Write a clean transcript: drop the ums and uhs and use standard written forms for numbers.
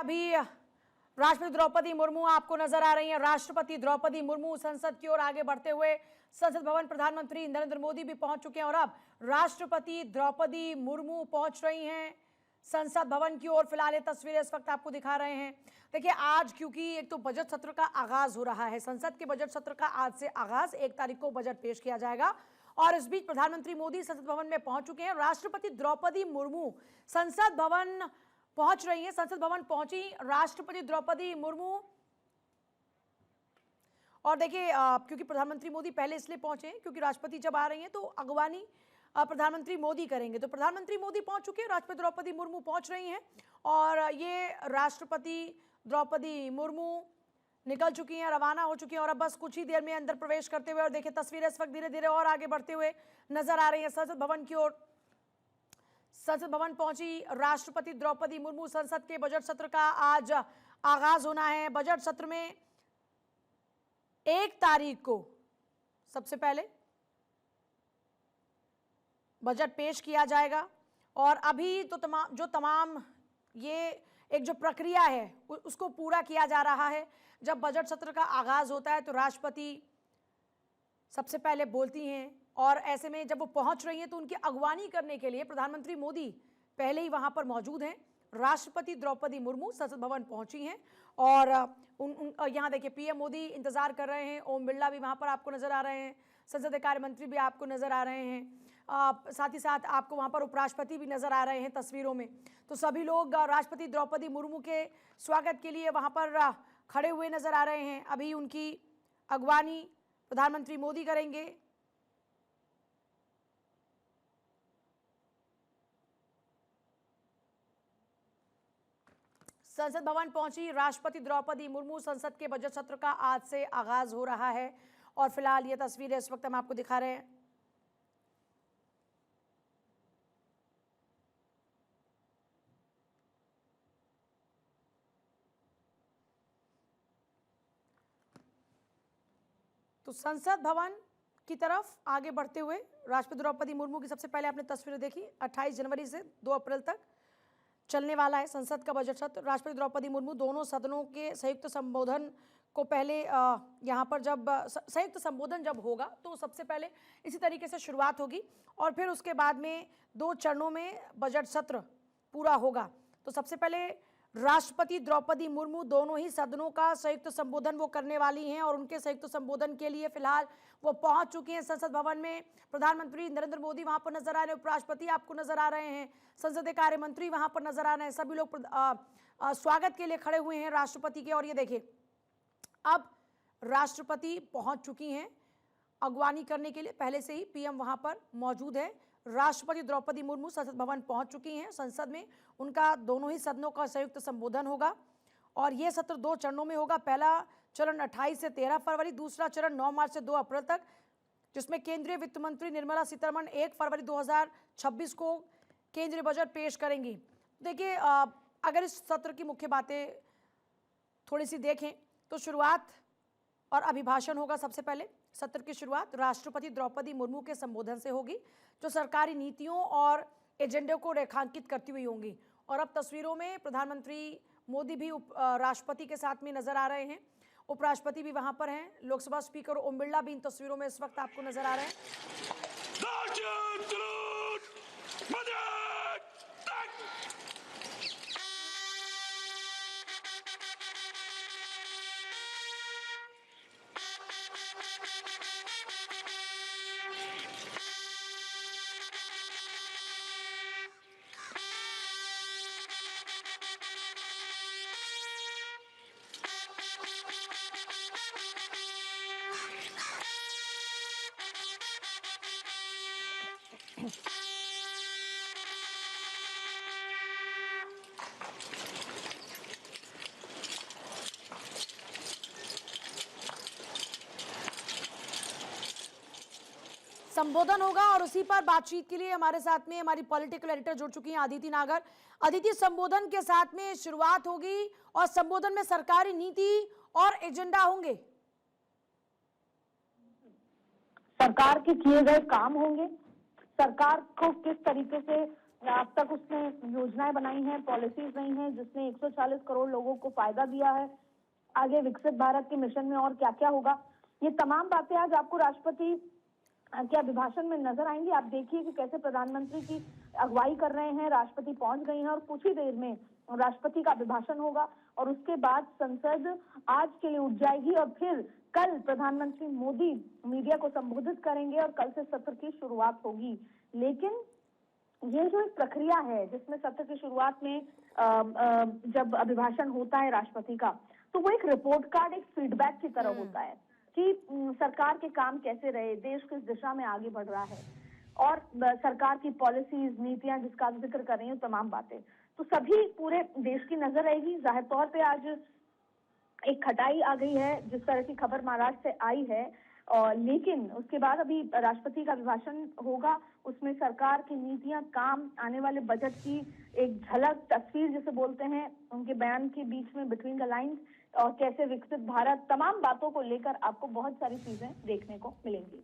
अभी राष्ट्रपति द्रौपदी मुर्मू आपको नजर आ रही हैं। राष्ट्रपति द्रौपदी मुर्मू संसद की ओर आगे बढ़ते हुए संसद भवन, प्रधानमंत्री नरेंद्र मोदी भी पहुंच चुके हैं और अब राष्ट्रपति द्रौपदी मुर्मू पहुंच रही हैं संसद भवन की ओर। फिलहाल ये तस्वीरें इस वक्त आपको दिखा रहे हैं। देखिए, आज क्योंकि एक तो बजट सत्र का आगाज हो रहा है, संसद के बजट सत्र का आज से आगाज, 1 तारीख को बजट पेश किया जाएगा और इस बीच प्रधानमंत्री मोदी संसद भवन में पहुंच चुके हैं। राष्ट्रपति द्रौपदी मुर्मू संसद भवन पहुंच रही हैं। संसद भवन पहुंची राष्ट्रपति द्रौपदी मुर्मू। और देखिए, क्योंकि प्रधानमंत्री मोदी पहले इसलिए पहुंचे हैं क्योंकि राष्ट्रपति जब आ रही हैं तो अगवानी प्रधानमंत्री मोदी करेंगे। तो प्रधानमंत्री मोदी पहुंच चुके हैं, राष्ट्रपति द्रौपदी मुर्मू पहुंच रही हैं और ये राष्ट्रपति द्रौपदी मुर्मू निकल चुकी हैं, रवाना हो चुकी हैं और अब बस कुछ ही देर में अंदर प्रवेश करते हुए, और देखिए तस्वीरें इस वक्त धीरे धीरे और आगे बढ़ते हुए नजर आ रही हैं संसद भवन की ओर। संसद भवन पहुंची राष्ट्रपति द्रौपदी मुर्मू। संसद के बजट सत्र का आज आगाज होना है। बजट सत्र में 1 तारीख को सबसे पहले बजट पेश किया जाएगा और अभी तो तमाम ये एक जो प्रक्रिया है उसको पूरा किया जा रहा है। जब बजट सत्र का आगाज होता है तो राष्ट्रपति सबसे पहले बोलती हैं और ऐसे में जब वो पहुंच रही हैं तो उनकी अगवानी करने के लिए प्रधानमंत्री मोदी पहले ही वहां पर मौजूद हैं। राष्ट्रपति द्रौपदी मुर्मू संसद भवन पहुंची हैं और यहाँ देखिए पीएम मोदी इंतजार कर रहे हैं। ओम बिरला भी वहां पर आपको नजर आ रहे हैं, संसदीय कार्य मंत्री भी आपको नजर आ रहे हैं, साथ ही साथ आपको वहां पर उपराष्ट्रपति भी नजर आ रहे हैं तस्वीरों में। तो सभी लोग राष्ट्रपति द्रौपदी मुर्मू के स्वागत के लिए वहां पर खड़े हुए नजर आ रहे हैं। अभी उनकी अगवानी प्रधानमंत्री मोदी करेंगे। संसद भवन पहुंची राष्ट्रपति द्रौपदी मुर्मू। संसद के बजट सत्र का आज से आगाज हो रहा है और फिलहाल ये तस्वीरें इस वक्त हम आपको दिखा रहे हैं। तो संसद भवन की तरफ आगे बढ़ते हुए राष्ट्रपति द्रौपदी मुर्मू की सबसे पहले आपने तस्वीरें देखी। 28 जनवरी से 2 अप्रैल तक चलने वाला है संसद का बजट सत्र। राष्ट्रपति द्रौपदी मुर्मू दोनों सदनों के संयुक्त संबोधन को पहले यहाँ पर जब संयुक्त संबोधन जब होगा तो सबसे पहले इसी तरीके से शुरुआत होगी और फिर उसके बाद में 2 चरणों में बजट सत्र पूरा होगा। तो सबसे पहले राष्ट्रपति द्रौपदी मुर्मू दोनों ही सदनों का संयुक्त संबोधन वो करने वाली हैं और उनके संयुक्त संबोधन के लिए फिलहाल वो पहुंच चुकी हैं संसद भवन में। प्रधानमंत्री नरेंद्र मोदी वहां पर नजर आ रहे हैं, उपराष्ट्रपति आपको नजर आ रहे हैं, संसदीय कार्य मंत्री वहां पर नजर आ रहे हैं, सभी लोग स्वागत के लिए खड़े हुए हैं राष्ट्रपति के। और ये देखिए, अब राष्ट्रपति पहुंच चुकी हैं अगवानी करने के लिए, पहले से ही पीएम वहां पर मौजूद है। राष्ट्रपति द्रौपदी मुर्मू संसद भवन पहुंच चुकी हैं। संसद में उनका दोनों ही सदनों का संयुक्त संबोधन होगा और यह सत्र 2 चरणों में होगा। पहला चरण 28 से 13 फरवरी, दूसरा चरण 9 मार्च से 2 अप्रैल तक, जिसमें केंद्रीय वित्त मंत्री निर्मला सीतारमण 1 फरवरी 2026 को केंद्रीय बजट पेश करेंगी। देखिए, अगर इस सत्र की मुख्य बातें थोड़ी सी देखें तो शुरुआत और अभिभाषण होगा। सबसे पहले सत्र की शुरुआत राष्ट्रपति द्रौपदी मुर्मू के संबोधन से होगी, जो सरकारी नीतियों और एजेंडे को रेखांकित करती हुई होंगी। और अब तस्वीरों में प्रधानमंत्री मोदी भी राष्ट्रपति के साथ में नजर आ रहे हैं, उपराष्ट्रपति भी वहां पर हैं, लोकसभा स्पीकर ओम बिरला भी इन तस्वीरों में इस वक्त आपको नजर आ रहे हैं। संबोधन होगा और उसी पर बातचीत के लिए हमारे साथ में हमारी पॉलिटिकल एडिटर जुड़ चुकी हैं अदिति नागर। अदिति, संबोधन के साथ में शुरुआत होगी और संबोधन में सरकारी नीति और एजेंडा होंगे, सरकार के किए गए काम होंगे, सरकार को किस तरीके से अब तक उसने योजनाएं बनाई हैं, पॉलिसीज नहीं है, जिसने 140 करोड़ लोगों को फायदा दिया है। आगे विकसित भारत के मिशन में और क्या क्या होगा, ये तमाम बातें आज आपको राष्ट्रपति के अभिभाषण में नजर आएंगी। आप देखिए कि कैसे प्रधानमंत्री की अगुवाई कर रहे हैं, राष्ट्रपति पहुंच गई हैं और कुछ ही देर में राष्ट्रपति का अभिभाषण होगा और उसके बाद संसद आज के लिए उठ जाएगी और फिर कल प्रधानमंत्री मोदी मीडिया को संबोधित करेंगे और कल से सत्र की शुरुआत होगी। लेकिन ये जो एक प्रक्रिया है जिसमें सत्र की शुरुआत में जब अभिभाषण होता है राष्ट्रपति का, तो वो एक रिपोर्ट कार्ड, एक फीडबैक की तरह होता है कि सरकार के काम कैसे रहे, देश किस दिशा में आगे बढ़ रहा है और सरकार की पॉलिसीज, नीतियां जिसका आप जिक्र कर रही हूँ, तमाम बातें, तो सभी पूरे देश की नजर रहेगी। जाहिर तौर पे आज एक खटाई आ गई है जिस तरह की खबर महाराष्ट्र से आई है, लेकिन उसके बाद अभी राष्ट्रपति का अभिभाषण होगा, उसमें सरकार की नीतियां, काम, आने वाले बजट की एक झलक, तस्वीर जिसे बोलते हैं, उनके बयान के बीच में बिटवीन द लाइंस और कैसे विकसित भारत, तमाम बातों को लेकर आपको बहुत सारी चीजें देखने को मिलेंगी।